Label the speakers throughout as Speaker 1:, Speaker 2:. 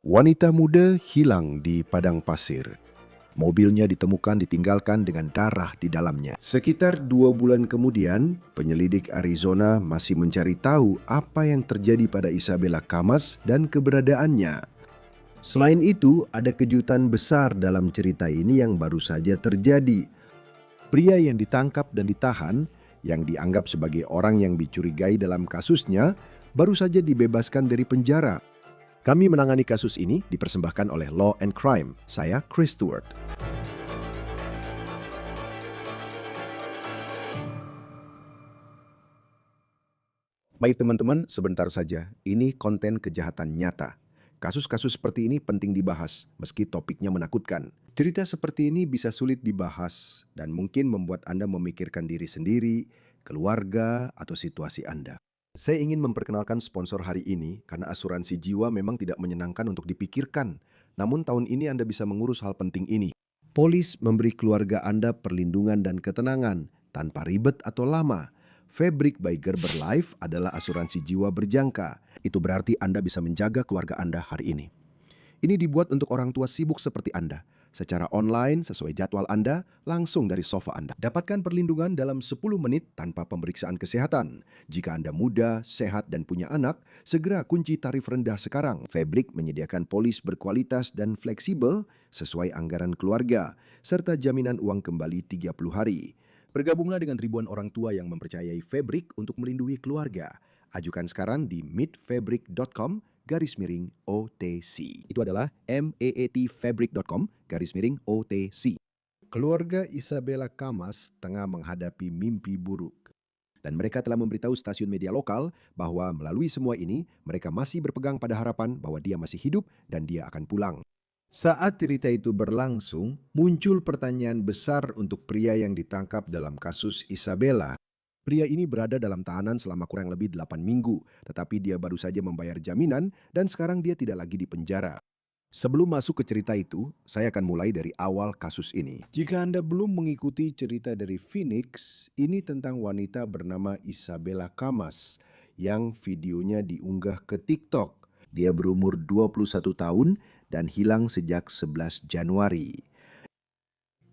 Speaker 1: Wanita muda hilang di padang pasir. Mobilnya ditemukan ditinggalkan dengan darah di dalamnya. Sekitar 2 bulan kemudian, penyelidik Arizona masih mencari tahu apa yang terjadi pada Isabella Camas dan keberadaannya. Selain itu, ada kejutan besar dalam cerita ini yang baru saja terjadi. Pria yang ditangkap dan ditahan, yang dianggap sebagai orang yang dicurigai dalam kasusnya, baru saja dibebaskan dari penjara. Kami menangani kasus ini dipersembahkan oleh Law and Crime. Saya Chris Stewart. Baik teman-teman, sebentar saja. Ini konten kejahatan nyata. Kasus-kasus seperti ini penting dibahas, meski topiknya menakutkan. Cerita seperti ini bisa sulit dibahas dan mungkin membuat Anda memikirkan diri sendiri, keluarga, atau situasi Anda. Saya ingin memperkenalkan sponsor hari ini karena asuransi jiwa memang tidak menyenangkan untuk dipikirkan. Namun tahun ini Anda bisa mengurus hal penting ini. Polis memberi keluarga Anda perlindungan dan ketenangan tanpa ribet atau lama. Fabric by Gerber Life adalah asuransi jiwa berjangka. Itu berarti Anda bisa menjaga keluarga Anda hari ini. Ini dibuat untuk orang tua sibuk seperti Anda. Secara online, sesuai jadwal Anda, langsung dari sofa Anda. Dapatkan perlindungan dalam 10 menit tanpa pemeriksaan kesehatan. Jika Anda muda, sehat, dan punya anak, segera kunci tarif rendah sekarang. Fabric menyediakan polis berkualitas dan fleksibel sesuai anggaran keluarga, serta jaminan uang kembali 30 hari. Bergabunglah dengan ribuan orang tua yang mempercayai Fabric untuk melindungi keluarga. Ajukan sekarang di meetfabric.com/OTC. Itu adalah meetfabric.com/OTC. Keluarga Isabella Camas tengah menghadapi mimpi buruk. Dan mereka telah memberitahu stasiun media lokal bahwa melalui semua ini, mereka masih berpegang pada harapan bahwa dia masih hidup dan dia akan pulang. Saat cerita itu berlangsung, muncul pertanyaan besar untuk pria yang ditangkap dalam kasus Isabella. Pria ini berada dalam tahanan selama kurang lebih 8 minggu, tetapi dia baru saja membayar jaminan dan sekarang dia tidak lagi di penjara. Sebelum masuk ke cerita itu, saya akan mulai dari awal kasus ini. Jika Anda belum mengikuti cerita dari Phoenix, ini tentang wanita bernama Isabella Camas yang videonya diunggah ke TikTok. Dia berumur 21 tahun dan hilang sejak 11 Januari.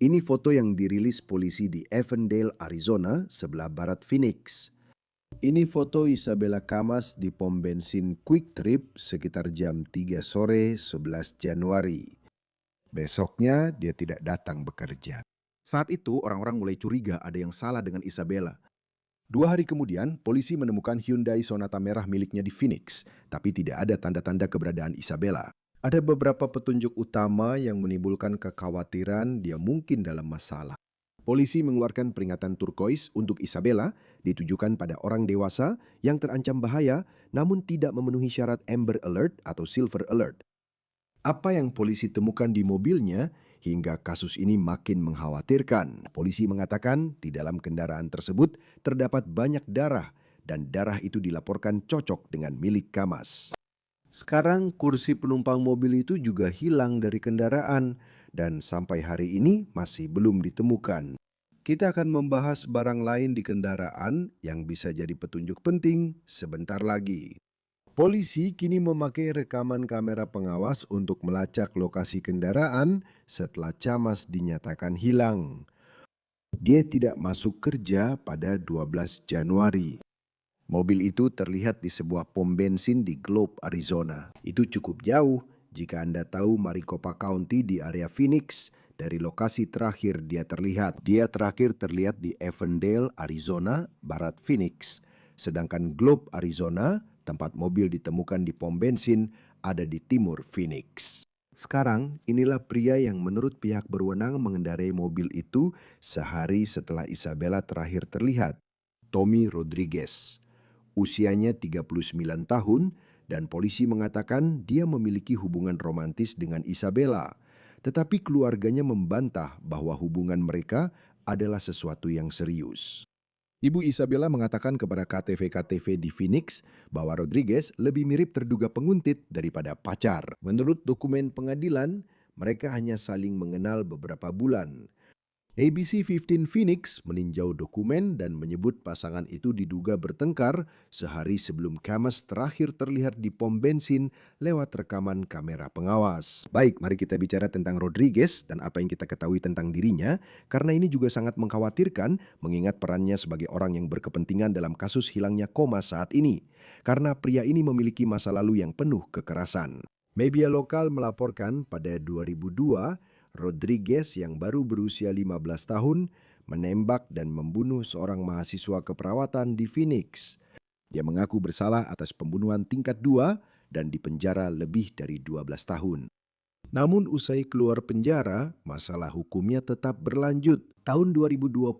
Speaker 1: Ini foto yang dirilis polisi di Avondale, Arizona, sebelah barat Phoenix. Ini foto Isabella Camas di pom bensin Quick Trip sekitar jam 3 sore 11 Januari. Besoknya dia tidak datang bekerja. Saat itu orang-orang mulai curiga ada yang salah dengan Isabella. 2 hari kemudian, polisi menemukan Hyundai Sonata merah miliknya di Phoenix, tapi tidak ada tanda-tanda keberadaan Isabella. Ada beberapa petunjuk utama yang menimbulkan kekhawatiran dia mungkin dalam masalah. Polisi mengeluarkan peringatan turkois untuk Isabella, ditujukan pada orang dewasa yang terancam bahaya namun tidak memenuhi syarat Amber Alert atau Silver Alert. Apa yang polisi temukan di mobilnya hingga kasus ini makin mengkhawatirkan. Polisi mengatakan di dalam kendaraan tersebut terdapat banyak darah dan darah itu dilaporkan cocok dengan milik Camas. Sekarang kursi penumpang mobil itu juga hilang dari kendaraan dan sampai hari ini masih belum ditemukan. Kita akan membahas barang lain di kendaraan yang bisa jadi petunjuk penting sebentar lagi. Polisi kini memakai rekaman kamera pengawas untuk melacak lokasi kendaraan setelah Camas dinyatakan hilang. Dia tidak masuk kerja pada 12 Januari. Mobil itu terlihat di sebuah pom bensin di Globe, Arizona. Itu cukup jauh jika Anda tahu Maricopa County di area Phoenix. Dari lokasi terakhir dia terlihat. Dia terakhir terlihat di Avondale, Arizona, barat Phoenix. Sedangkan Globe, Arizona, tempat mobil ditemukan di pom bensin, ada di timur Phoenix. Sekarang, inilah pria yang menurut pihak berwenang mengendarai mobil itu sehari setelah Isabella terakhir terlihat. Tommy Rodriguez. Usianya 39 tahun dan polisi mengatakan dia memiliki hubungan romantis dengan Isabella. Tetapi keluarganya membantah bahwa hubungan mereka adalah sesuatu yang serius. Ibu Isabella mengatakan kepada KTV-KTV di Phoenix bahwa Rodriguez lebih mirip terduga penguntit daripada pacar. Menurut dokumen pengadilan, mereka hanya saling mengenal beberapa bulan. ABC-15 Phoenix meninjau dokumen dan menyebut pasangan itu diduga bertengkar sehari sebelum Camas terakhir terlihat di pom bensin lewat rekaman kamera pengawas. Baik, mari kita bicara tentang Rodriguez dan apa yang kita ketahui tentang dirinya, karena ini juga sangat mengkhawatirkan mengingat perannya sebagai orang yang berkepentingan dalam kasus hilangnya Comas saat ini. Karena pria ini memiliki masa lalu yang penuh kekerasan. Media lokal melaporkan pada 2002, Rodriguez yang baru berusia 15 tahun menembak dan membunuh seorang mahasiswa keperawatan di Phoenix. Dia mengaku bersalah atas pembunuhan tingkat 2 dan dipenjara lebih dari 12 tahun. Namun usai keluar penjara, masalah hukumnya tetap berlanjut. Tahun 2020,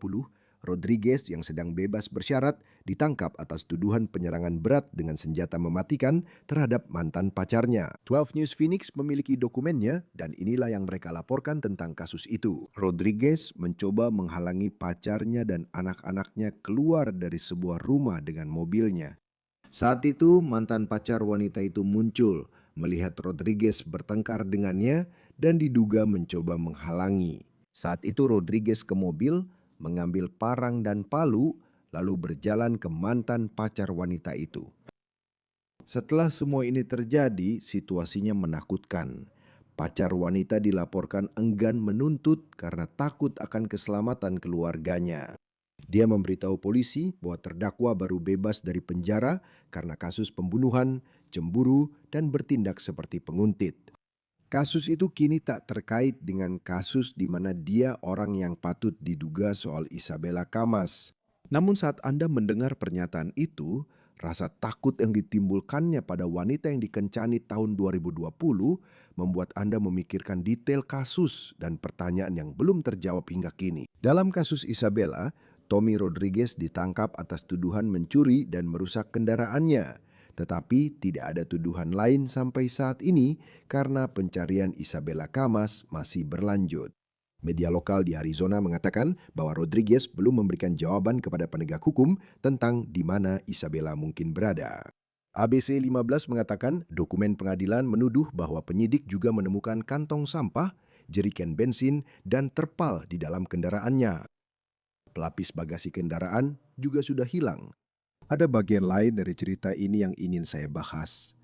Speaker 1: Rodriguez yang sedang bebas bersyarat ditangkap atas tuduhan penyerangan berat dengan senjata mematikan terhadap mantan pacarnya. 12 News Phoenix memiliki dokumennya dan inilah yang mereka laporkan tentang kasus itu. Rodriguez mencoba menghalangi pacarnya dan anak-anaknya keluar dari sebuah rumah dengan mobilnya. Saat itu mantan pacar wanita itu muncul, melihat Rodriguez bertengkar dengannya dan diduga mencoba menghalangi. Saat itu Rodriguez ke mobil, mengambil parang dan palu, lalu berjalan ke mantan pacar wanita itu. Setelah semua ini terjadi, situasinya menakutkan. Pacar wanita dilaporkan enggan menuntut karena takut akan keselamatan keluarganya. Dia memberitahu polisi bahwa terdakwa baru bebas dari penjara karena kasus pembunuhan, cemburu, dan bertindak seperti penguntit. Kasus itu kini tak terkait dengan kasus di mana dia orang yang patut diduga soal Isabella Camas. Namun saat Anda mendengar pernyataan itu, rasa takut yang ditimbulkannya pada wanita yang dikencani tahun 2020 membuat Anda memikirkan detail kasus dan pertanyaan yang belum terjawab hingga kini. Dalam kasus Isabella, Tommy Rodriguez ditangkap atas tuduhan mencuri dan merusak kendaraannya. Tetapi tidak ada tuduhan lain sampai saat ini karena pencarian Isabella Camas masih berlanjut. Media lokal di Arizona mengatakan bahwa Rodriguez belum memberikan jawaban kepada penegak hukum tentang di mana Isabella mungkin berada. ABC 15 mengatakan dokumen pengadilan menuduh bahwa penyidik juga menemukan kantong sampah, jeriken bensin, dan terpal di dalam kendaraannya. Pelapis bagasi kendaraan juga sudah hilang. Ada bagian lain dari cerita ini yang ingin saya bahas.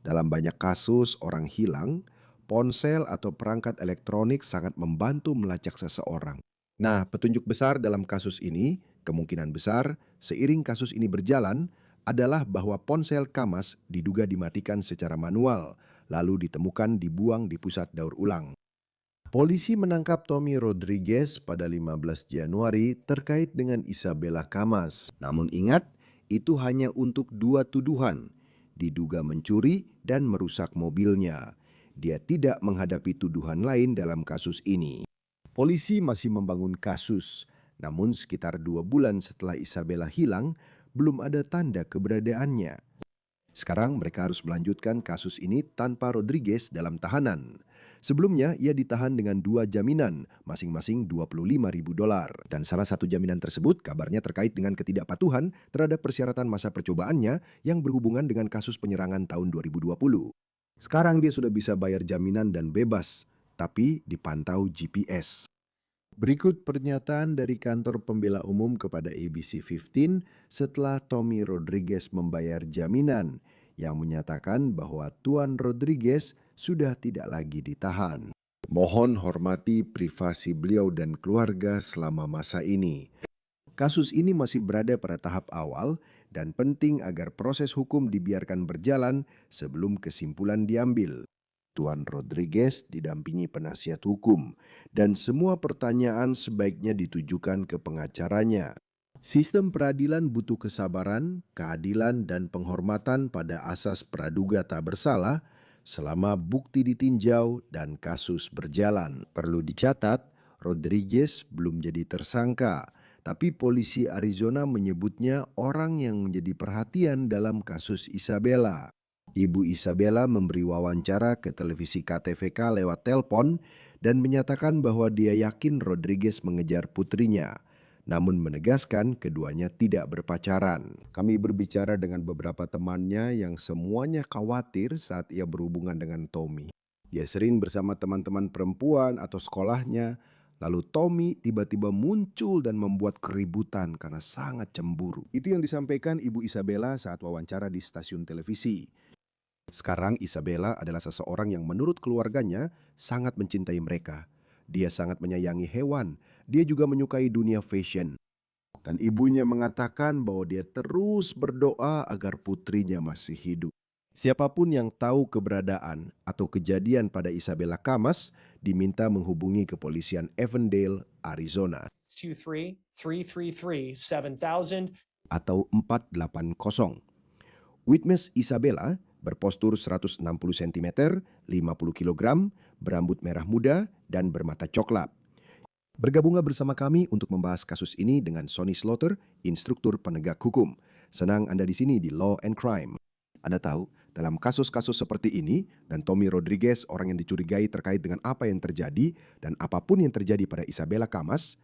Speaker 1: Dalam banyak kasus orang hilang, ponsel atau perangkat elektronik sangat membantu melacak seseorang. Nah, petunjuk besar dalam kasus ini, kemungkinan besar seiring kasus ini berjalan, adalah bahwa ponsel Camas diduga dimatikan secara manual, lalu ditemukan dibuang di pusat daur ulang. Polisi menangkap Tommy Rodriguez pada 15 Januari terkait dengan Isabella Camas. Namun ingat, itu hanya untuk 2 tuduhan, diduga mencuri dan merusak mobilnya. Dia tidak menghadapi tuduhan lain dalam kasus ini. Polisi masih membangun kasus, namun sekitar 2 bulan setelah Isabella hilang, belum ada tanda keberadaannya. Sekarang mereka harus melanjutkan kasus ini tanpa Rodriguez dalam tahanan. Sebelumnya, ia ditahan dengan 2 jaminan, masing-masing $25.000. Dan salah satu jaminan tersebut kabarnya terkait dengan ketidakpatuhan terhadap persyaratan masa percobaannya yang berhubungan dengan kasus penyerangan tahun 2020. Sekarang dia sudah bisa bayar jaminan dan bebas, tapi dipantau GPS. Berikut pernyataan dari kantor pembela umum kepada ABC-15 setelah Tommy Rodriguez membayar jaminan yang menyatakan bahwa Tuan Rodriguez sudah tidak lagi ditahan. Mohon hormati privasi beliau dan keluarga selama masa ini. Kasus ini masih berada pada tahap awal dan penting agar proses hukum dibiarkan berjalan sebelum kesimpulan diambil. Tuan Rodriguez didampingi penasihat hukum dan semua pertanyaan sebaiknya ditujukan ke pengacaranya. Sistem peradilan butuh kesabaran, keadilan, dan penghormatan pada asas praduga tak bersalah selama bukti ditinjau dan kasus berjalan. Perlu dicatat, Rodriguez belum jadi tersangka, tapi polisi Arizona menyebutnya orang yang menjadi perhatian dalam kasus Isabella. Ibu Isabella memberi wawancara ke televisi KTVK lewat telepon dan menyatakan bahwa dia yakin Rodriguez mengejar putrinya, namun menegaskan keduanya tidak berpacaran. Kami berbicara dengan beberapa temannya yang semuanya khawatir saat ia berhubungan dengan Tommy. Dia sering bersama teman-teman perempuan atau sekolahnya, Lalu Tommy tiba-tiba muncul dan membuat keributan karena sangat cemburu. Itu yang disampaikan Ibu Isabella saat wawancara di stasiun televisi. Sekarang Isabella adalah seseorang yang menurut keluarganya sangat mencintai mereka. Dia sangat menyayangi hewan. Dia juga menyukai dunia fashion. Dan ibunya mengatakan bahwa dia terus berdoa agar putrinya masih hidup. Siapapun yang tahu keberadaan atau kejadian pada Isabella Camas diminta menghubungi kepolisian Avondale, Arizona
Speaker 2: 23333 7000
Speaker 1: atau 480. Witness Isabella berpostur 160 cm, 50 kg, berambut merah muda, dan bermata coklat. Bergabunglah bersama kami untuk membahas kasus ini dengan Sonny Slaughter, instruktur penegak hukum. Senang Anda di sini di Law and Crime. Anda tahu, dalam kasus-kasus seperti ini, dan Tommy Rodriguez orang yang dicurigai terkait dengan apa yang terjadi, dan apapun yang terjadi pada Isabella Camas,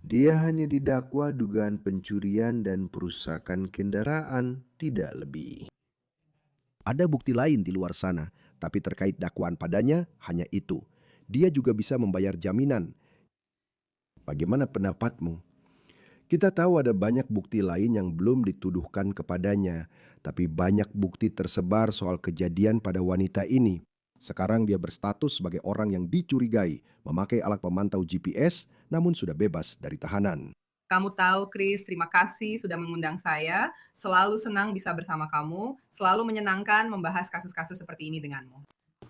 Speaker 1: dia hanya didakwa dugaan pencurian dan perusakan kendaraan, tidak lebih. Ada bukti lain di luar sana, tapi terkait dakwaan padanya hanya itu. Dia juga bisa membayar jaminan. Bagaimana pendapatmu? Kita tahu ada banyak bukti lain yang belum dituduhkan kepadanya, tapi banyak bukti tersebar soal kejadian pada wanita ini. Sekarang dia berstatus sebagai orang yang dicurigai memakai alat pemantau GPS, namun sudah bebas dari tahanan.
Speaker 3: Kamu tahu, Chris, terima kasih sudah mengundang saya. Selalu senang bisa bersama kamu, selalu menyenangkan membahas kasus-kasus seperti ini denganmu.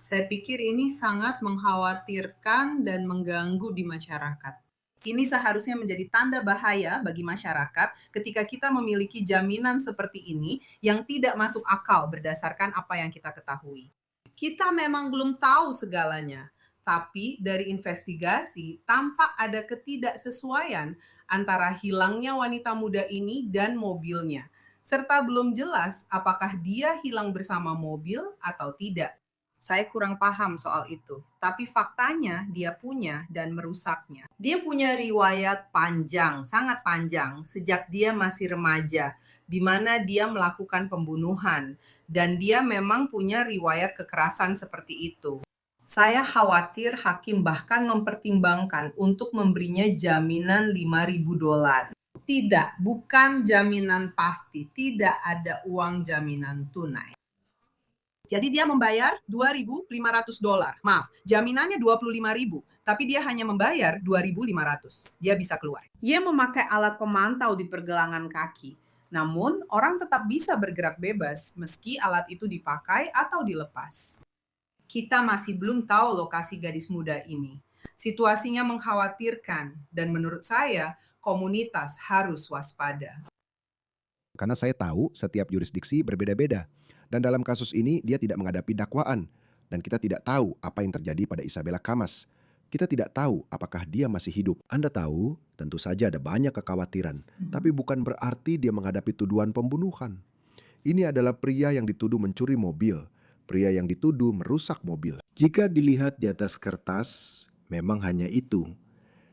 Speaker 3: Saya pikir ini sangat mengkhawatirkan dan mengganggu di masyarakat. Ini seharusnya menjadi tanda bahaya bagi masyarakat ketika kita memiliki jaminan seperti ini yang tidak masuk akal berdasarkan apa yang kita ketahui. Kita memang belum tahu segalanya, tapi dari investigasi tampak ada ketidaksesuaian antara hilangnya wanita muda ini dan mobilnya, serta belum jelas apakah dia hilang bersama mobil atau tidak. Saya kurang paham soal itu, tapi faktanya dia punya dan merusaknya. Dia punya riwayat panjang, sangat panjang, sejak dia masih remaja, di mana dia melakukan pembunuhan, dan dia memang punya riwayat kekerasan seperti itu. Saya khawatir hakim bahkan mempertimbangkan untuk memberinya jaminan $5.000. Tidak, bukan jaminan pasti, tidak ada uang jaminan tunai. Jadi dia membayar $2.500. Maaf, jaminannya $25.000, tapi dia hanya membayar $2.500. Dia bisa keluar. Dia memakai alat pemantau di pergelangan kaki. Namun, orang tetap bisa bergerak bebas meski alat itu dipakai atau dilepas. Kita masih belum tahu lokasi gadis muda ini. Situasinya mengkhawatirkan dan menurut saya komunitas harus waspada.
Speaker 1: Karena saya tahu setiap jurisdiksi berbeda-beda. Dan dalam kasus ini dia tidak menghadapi dakwaan. Dan kita tidak tahu apa yang terjadi pada Isabella Camas. Kita tidak tahu apakah dia masih hidup. Anda tahu, tentu saja ada banyak kekhawatiran. Tapi bukan berarti dia menghadapi tuduhan pembunuhan. Ini adalah pria yang dituduh mencuri mobil. Pria yang dituduh merusak mobil. Jika dilihat di atas kertas, memang hanya itu.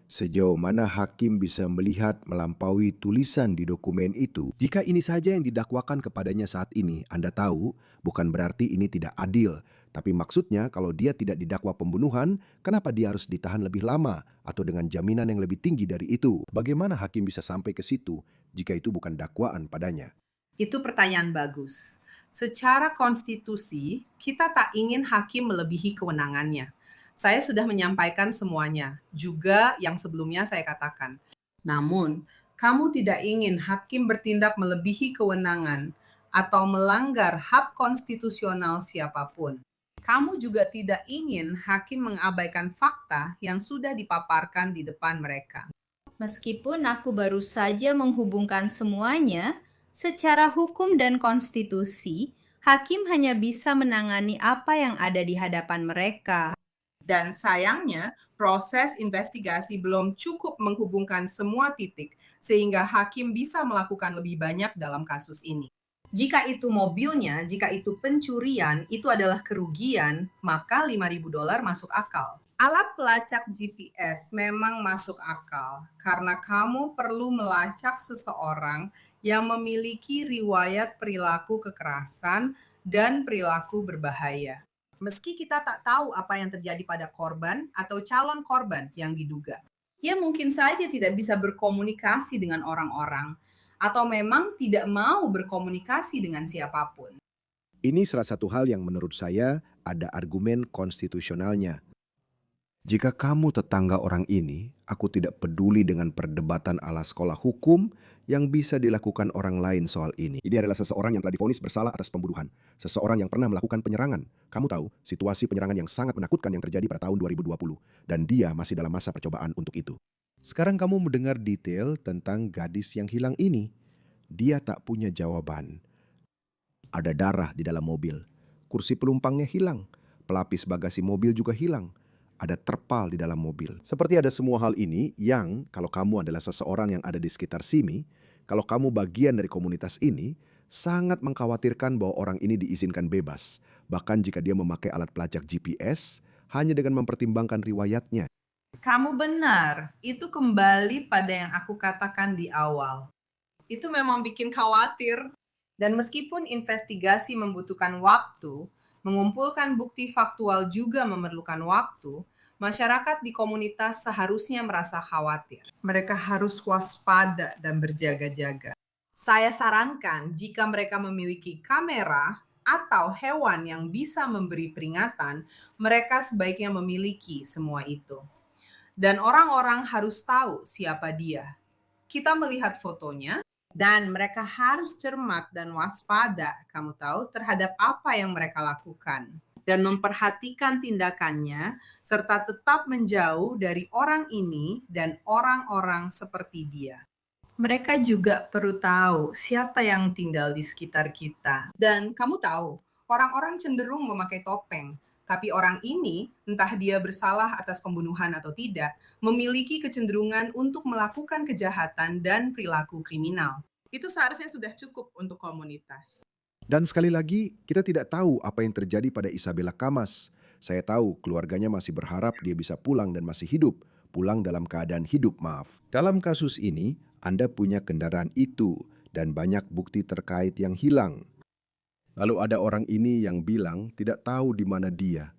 Speaker 1: Sejauh mana hakim bisa melihat melampaui tulisan di dokumen itu? Jika ini saja yang didakwakan kepadanya saat ini, Anda tahu, bukan berarti ini tidak adil. Tapi maksudnya kalau dia tidak didakwa pembunuhan, kenapa dia harus ditahan lebih lama atau dengan jaminan yang lebih tinggi dari itu? Bagaimana hakim bisa sampai ke situ jika itu bukan dakwaan padanya?
Speaker 3: Itu pertanyaan bagus. Secara konstitusi, kita tak ingin hakim melebihi kewenangannya. Saya sudah menyampaikan semuanya, juga yang sebelumnya saya katakan. Namun, kamu tidak ingin hakim bertindak melebihi kewenangan atau melanggar hak konstitusional siapapun. Kamu juga tidak ingin hakim mengabaikan fakta yang sudah dipaparkan di depan mereka.
Speaker 4: Meskipun aku baru saja menghubungkan semuanya, secara hukum dan konstitusi, hakim hanya bisa menangani apa yang ada di hadapan mereka.
Speaker 3: Dan sayangnya, proses investigasi belum cukup menghubungkan semua titik sehingga hakim bisa melakukan lebih banyak dalam kasus ini. Jika itu mobilnya, jika itu pencurian, itu adalah kerugian, maka $5.000 masuk akal. Alat pelacak GPS memang masuk akal karena kamu perlu melacak seseorang yang memiliki riwayat perilaku kekerasan dan perilaku berbahaya. Meski kita tak tahu apa yang terjadi pada korban atau calon korban yang diduga.
Speaker 4: Ia mungkin saja tidak bisa berkomunikasi dengan orang-orang, atau memang tidak mau berkomunikasi dengan siapapun.
Speaker 1: Ini salah satu hal yang menurut saya ada argumen konstitusionalnya. Jika kamu tetangga orang ini, aku tidak peduli dengan perdebatan ala sekolah hukum yang bisa dilakukan orang lain soal ini. Ini adalah seseorang yang telah divonis bersalah atas pembunuhan. Seseorang yang pernah melakukan penyerangan. Kamu tahu, situasi penyerangan yang sangat menakutkan yang terjadi pada tahun 2020. Dan dia masih dalam masa percobaan untuk itu. Sekarang kamu mendengar detail tentang gadis yang hilang ini. Dia tak punya jawaban. Ada darah di dalam mobil. Kursi penumpangnya hilang. Pelapis bagasi mobil juga hilang. Ada terpal di dalam mobil. Seperti ada semua hal ini yang kalau kamu adalah seseorang yang ada di sekitar sini, kalau kamu bagian dari komunitas ini, sangat mengkhawatirkan bahwa orang ini diizinkan bebas. Bahkan jika dia memakai alat pelacak GPS, hanya dengan mempertimbangkan riwayatnya.
Speaker 4: Kamu benar, itu kembali pada yang aku katakan di awal.
Speaker 3: Itu memang bikin khawatir.
Speaker 4: Dan meskipun investigasi membutuhkan waktu, mengumpulkan bukti faktual juga memerlukan waktu, masyarakat di komunitas seharusnya merasa khawatir.
Speaker 3: Mereka harus waspada dan berjaga-jaga. Saya sarankan jika mereka memiliki kamera atau hewan yang bisa memberi peringatan, mereka sebaiknya memiliki semua itu. Dan orang-orang harus tahu siapa dia. Kita melihat fotonya, dan mereka harus cermat dan waspada, kamu tahu, terhadap apa yang mereka lakukan. Dan memperhatikan tindakannya, serta tetap menjauh dari orang ini dan orang-orang seperti dia. Mereka juga perlu tahu siapa yang tinggal di sekitar kita. Dan kamu tahu, orang-orang cenderung memakai topeng. Tapi orang ini, entah dia bersalah atas pembunuhan atau tidak, memiliki kecenderungan untuk melakukan kejahatan dan perilaku kriminal. Itu seharusnya sudah cukup untuk komunitas.
Speaker 1: Dan sekali lagi, kita tidak tahu apa yang terjadi pada Isabella Camas. Saya tahu keluarganya masih berharap dia bisa pulang dan masih hidup. Pulang dalam keadaan hidup, maaf. Dalam kasus ini, Anda punya kendaraan itu dan banyak bukti terkait yang hilang. Lalu ada orang ini yang bilang tidak tahu di mana dia.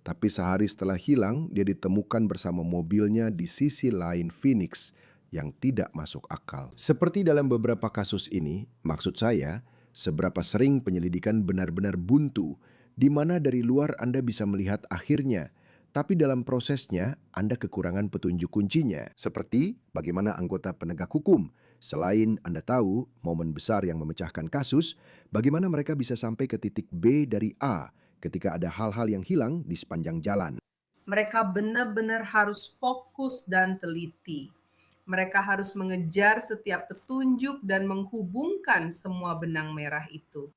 Speaker 1: Tapi sehari setelah hilang, dia ditemukan bersama mobilnya di sisi lain Phoenix yang tidak masuk akal. Seperti dalam beberapa kasus ini, maksud saya, seberapa sering penyelidikan benar-benar buntu, di mana dari luar Anda bisa melihat akhirnya, tapi dalam prosesnya Anda kekurangan petunjuk kuncinya. Seperti bagaimana anggota penegak hukum, selain Anda tahu momen besar yang memecahkan kasus, bagaimana mereka bisa sampai ke titik B dari A ketika ada hal-hal yang hilang di sepanjang jalan.
Speaker 3: Mereka benar-benar harus fokus dan teliti. Mereka harus mengejar setiap petunjuk dan menghubungkan semua benang merah itu.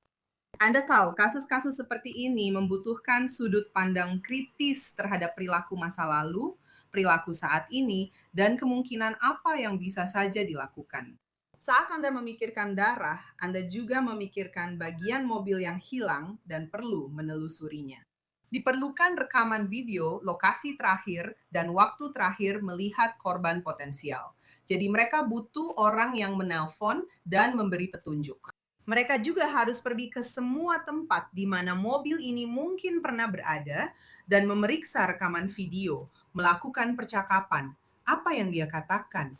Speaker 3: Anda tahu, kasus-kasus seperti ini membutuhkan sudut pandang kritis terhadap perilaku masa lalu, perilaku saat ini, dan kemungkinan apa yang bisa saja dilakukan. Saat Anda memikirkan darah, Anda juga memikirkan bagian mobil yang hilang dan perlu menelusurinya. Diperlukan rekaman video, lokasi terakhir, dan waktu terakhir melihat korban potensial. Jadi mereka butuh orang yang menelpon dan memberi petunjuk. Mereka juga harus pergi ke semua tempat di mana mobil ini mungkin pernah berada dan memeriksa rekaman video, melakukan percakapan. Apa yang dia katakan?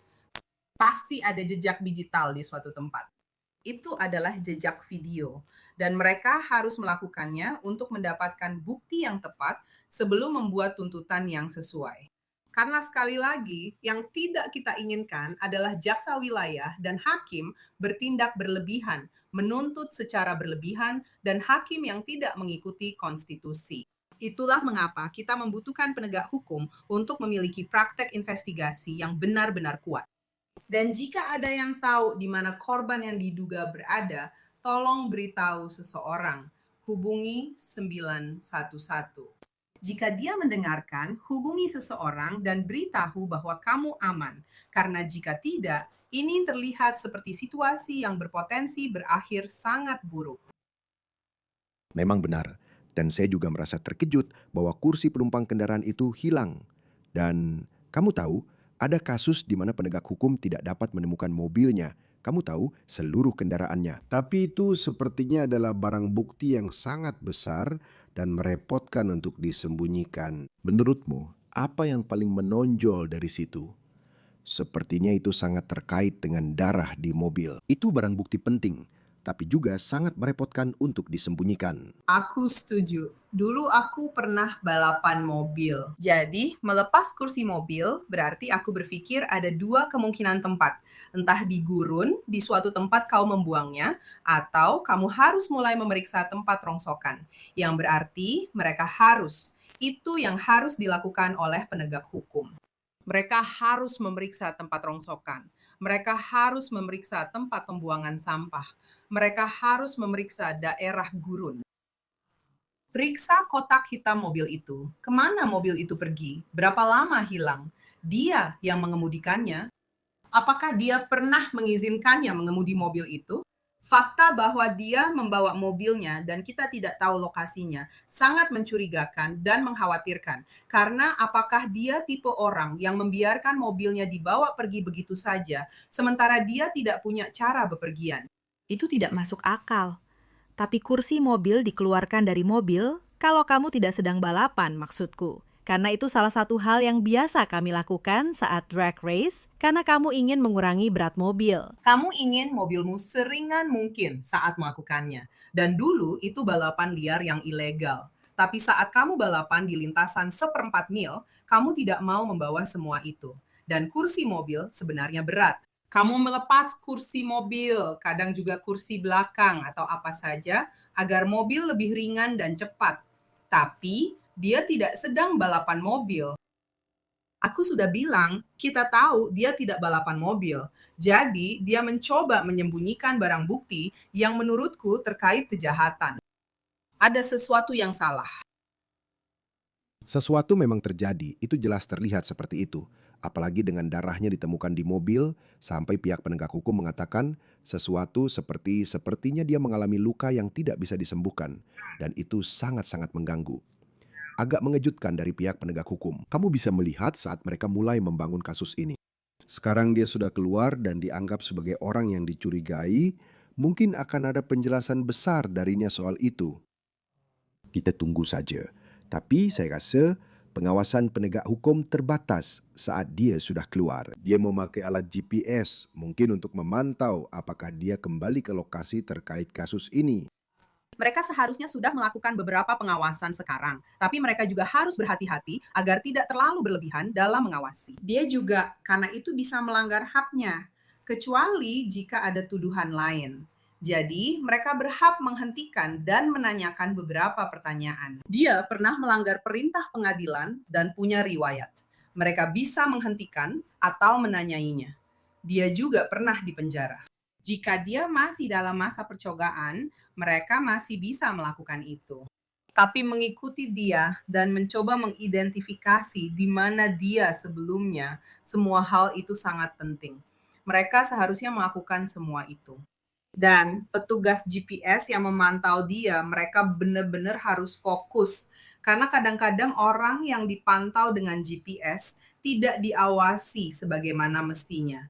Speaker 3: Pasti ada jejak digital di suatu tempat. Itu adalah jejak video, dan mereka harus melakukannya untuk mendapatkan bukti yang tepat sebelum membuat tuntutan yang sesuai. Karena sekali lagi, yang tidak kita inginkan adalah jaksa wilayah dan hakim bertindak berlebihan, menuntut secara berlebihan, dan hakim yang tidak mengikuti konstitusi. Itulah mengapa kita membutuhkan penegak hukum untuk memiliki praktek investigasi yang benar-benar kuat. Dan jika ada yang tahu di mana korban yang diduga berada, tolong beritahu seseorang. Hubungi 911. Jika dia mendengarkan, hubungi seseorang dan beritahu bahwa kamu aman. Karena jika tidak, ini terlihat seperti situasi yang berpotensi berakhir sangat buruk.
Speaker 1: Memang benar, dan saya juga merasa terkejut bahwa kursi penumpang kendaraan itu hilang. Dan kamu tahu, ada kasus di mana penegak hukum tidak dapat menemukan mobilnya. Kamu tahu, seluruh kendaraannya. Tapi itu sepertinya adalah barang bukti yang sangat besar dan merepotkan untuk disembunyikan. Menurutmu, apa yang paling menonjol dari situ? Sepertinya itu sangat terkait dengan darah di mobil. Itu barang bukti penting, tapi juga sangat merepotkan untuk disembunyikan.
Speaker 3: Aku setuju. Dulu aku pernah balapan mobil. Jadi, melepas kursi mobil berarti aku berpikir ada dua kemungkinan tempat. Entah di gurun, di suatu tempat kau membuangnya, atau kamu harus mulai memeriksa tempat rongsokan. Yang berarti mereka harus. Itu yang harus dilakukan oleh penegak hukum. Mereka harus memeriksa tempat rongsokan. Mereka harus memeriksa tempat pembuangan sampah. Mereka harus memeriksa daerah gurun. Periksa kotak hitam mobil itu. Kemana mobil itu pergi? Berapa lama hilang? Dia yang mengemudikannya. Apakah dia pernah mengizinkannya mengemudi mobil itu? Fakta bahwa dia membawa mobilnya dan kita tidak tahu lokasinya sangat mencurigakan dan mengkhawatirkan. Karena apakah dia tipe orang yang membiarkan mobilnya dibawa pergi begitu saja, sementara dia tidak punya cara bepergian?
Speaker 2: Itu tidak masuk akal. Tapi kursi mobil dikeluarkan dari mobil kalau kamu tidak sedang balapan, maksudku. Karena itu salah satu hal yang biasa kami lakukan saat drag race, karena kamu ingin mengurangi berat mobil.
Speaker 3: Kamu ingin mobilmu seringan mungkin saat melakukannya. Dan dulu itu balapan liar yang ilegal. Tapi saat kamu balapan di lintasan 1/4 mil, kamu tidak mau membawa semua itu. Dan kursi mobil sebenarnya berat. Kamu melepas kursi mobil, kadang juga kursi belakang atau apa saja, agar mobil lebih ringan dan cepat. Tapi dia tidak sedang balapan mobil. Aku sudah bilang, kita tahu dia tidak balapan mobil. Jadi, dia mencoba menyembunyikan barang bukti yang menurutku terkait kejahatan. Ada sesuatu yang salah.
Speaker 1: Sesuatu memang terjadi, itu jelas terlihat seperti itu. Apalagi dengan darahnya ditemukan di mobil, sampai pihak penegak hukum mengatakan sesuatu sepertinya dia mengalami luka yang tidak bisa disembuhkan. Dan itu sangat-sangat mengganggu. Agak mengejutkan dari pihak penegak hukum. Kamu bisa melihat saat mereka mulai membangun kasus ini. Sekarang dia sudah keluar dan dianggap sebagai orang yang dicurigai, mungkin akan ada penjelasan besar darinya soal itu. Kita tunggu saja. Tapi saya rasa pengawasan penegak hukum terbatas saat dia sudah keluar. Dia memakai alat GPS, mungkin untuk memantau apakah dia kembali ke lokasi terkait kasus ini.
Speaker 3: Mereka seharusnya sudah melakukan beberapa pengawasan sekarang, tapi mereka juga harus berhati-hati agar tidak terlalu berlebihan dalam mengawasi. Dia juga karena itu bisa melanggar haknya, kecuali jika ada tuduhan lain. Jadi, mereka berhak menghentikan dan menanyakan beberapa pertanyaan. Dia pernah melanggar perintah pengadilan dan punya riwayat. Mereka bisa menghentikan atau menanyainya. Dia juga pernah dipenjara. Jika dia masih dalam masa percobaan, mereka masih bisa melakukan itu. Tapi mengikuti dia dan mencoba mengidentifikasi di mana dia sebelumnya, semua hal itu sangat penting. Mereka seharusnya melakukan semua itu. Dan petugas GPS yang memantau dia, mereka benar-benar harus fokus. Karena kadang-kadang orang yang dipantau dengan GPS tidak diawasi sebagaimana mestinya.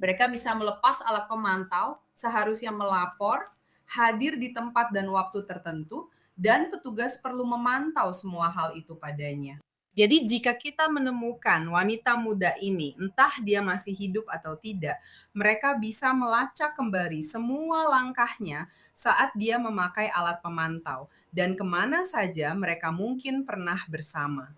Speaker 3: Mereka bisa melepas alat pemantau, seharusnya melapor, hadir di tempat dan waktu tertentu, dan petugas perlu memantau semua hal itu padanya. Jadi jika kita menemukan wanita muda ini, entah dia masih hidup atau tidak, mereka bisa melacak kembali semua langkahnya saat dia memakai alat pemantau, dan kemana saja mereka mungkin pernah bersama.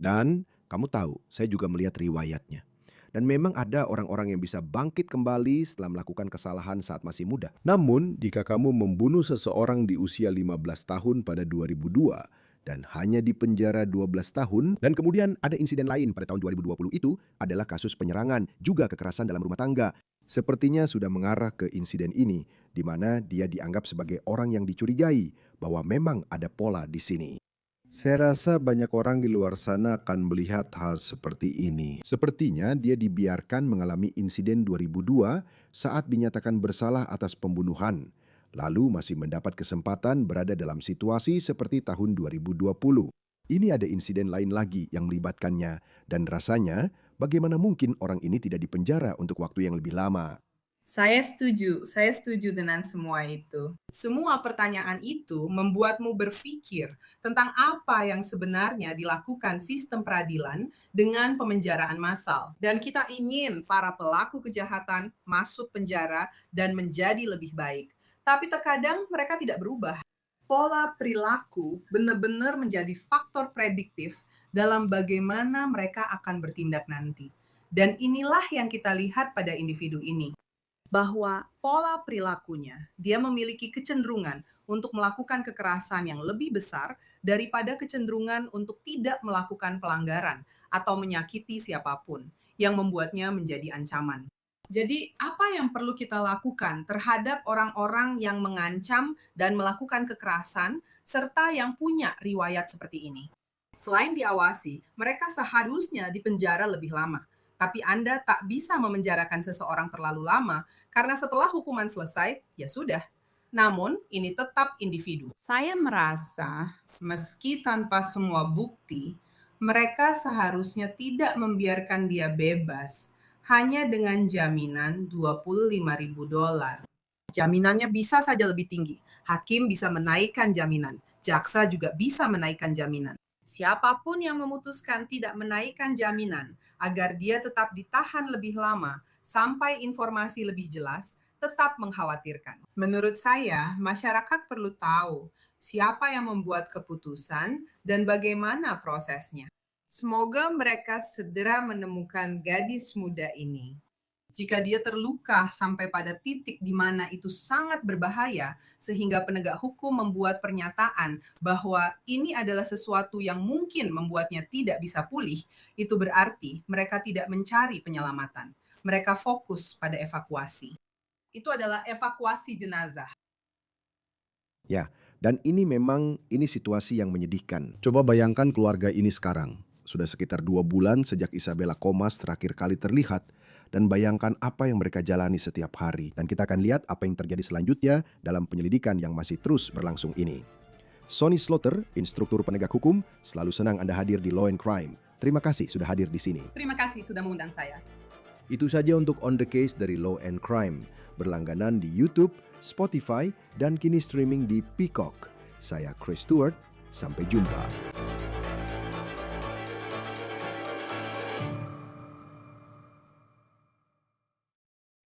Speaker 1: Dan kamu tahu, saya juga melihat riwayatnya. Dan memang ada orang-orang yang bisa bangkit kembali setelah melakukan kesalahan saat masih muda. Namun, jika kamu membunuh seseorang di usia 15 tahun pada 2002 dan hanya dipenjara 12 tahun, dan kemudian ada insiden lain pada tahun 2020 itu adalah kasus penyerangan, juga kekerasan dalam rumah tangga. Sepertinya sudah mengarah ke insiden ini, di mana dia dianggap sebagai orang yang dicurigai bahwa memang ada pola di sini. Saya rasa banyak orang di luar sana akan melihat hal seperti ini. Sepertinya dia dibiarkan mengalami insiden 2002 saat dinyatakan bersalah atas pembunuhan, lalu masih mendapat kesempatan berada dalam situasi seperti tahun 2020. Ini ada insiden lain lagi yang melibatkannya, dan rasanya bagaimana mungkin orang ini tidak dipenjara untuk waktu yang lebih lama.
Speaker 3: Saya setuju dengan semua itu. Semua pertanyaan itu membuatmu berpikir tentang apa yang sebenarnya dilakukan sistem peradilan dengan pemenjaraan massal. Dan kita ingin para pelaku kejahatan masuk penjara dan menjadi lebih baik. Tapi terkadang mereka tidak berubah. Pola perilaku benar-benar menjadi faktor prediktif dalam bagaimana mereka akan bertindak nanti. Dan inilah yang kita lihat pada individu ini. Bahwa pola perilakunya, dia memiliki kecenderungan untuk melakukan kekerasan yang lebih besar daripada kecenderungan untuk tidak melakukan pelanggaran atau menyakiti siapapun yang membuatnya menjadi ancaman. Jadi, apa yang perlu kita lakukan terhadap orang-orang yang mengancam dan melakukan kekerasan serta yang punya riwayat seperti ini? Selain diawasi, mereka seharusnya dipenjara lebih lama. Tapi Anda tak bisa memenjarakan seseorang terlalu lama karena setelah hukuman selesai, ya sudah. Namun, ini tetap individu. Saya merasa, meski tanpa semua bukti, mereka seharusnya tidak membiarkan dia bebas hanya dengan jaminan $25.000. Jaminannya bisa saja lebih tinggi. Hakim bisa menaikkan jaminan. Jaksa juga bisa menaikkan jaminan. Siapapun yang memutuskan tidak menaikkan jaminan agar dia tetap ditahan lebih lama sampai informasi lebih jelas, tetap mengkhawatirkan. Menurut saya, masyarakat perlu tahu siapa yang membuat keputusan dan bagaimana prosesnya. Semoga mereka segera menemukan gadis muda ini. Jika dia terluka sampai pada titik di mana itu sangat berbahaya, sehingga penegak hukum membuat pernyataan bahwa ini adalah sesuatu yang mungkin membuatnya tidak bisa pulih, itu berarti mereka tidak mencari penyelamatan. Mereka fokus pada evakuasi. Itu adalah evakuasi jenazah.
Speaker 1: Ya, dan ini situasi yang menyedihkan. Coba bayangkan keluarga ini sekarang. Sudah sekitar 2 bulan sejak Isabella Comas terakhir kali terlihat. Dan bayangkan apa yang mereka jalani setiap hari. Dan kita akan lihat apa yang terjadi selanjutnya dalam penyelidikan yang masih terus berlangsung ini. Sonny Slaughter, instruktur penegak hukum, selalu senang Anda hadir di Law and Crime. Terima kasih sudah hadir di sini.
Speaker 3: Terima kasih sudah mengundang saya.
Speaker 1: Itu saja untuk On The Case dari Law and Crime. Berlangganan di YouTube, Spotify, dan kini streaming di Peacock. Saya Chris Stewart, sampai jumpa.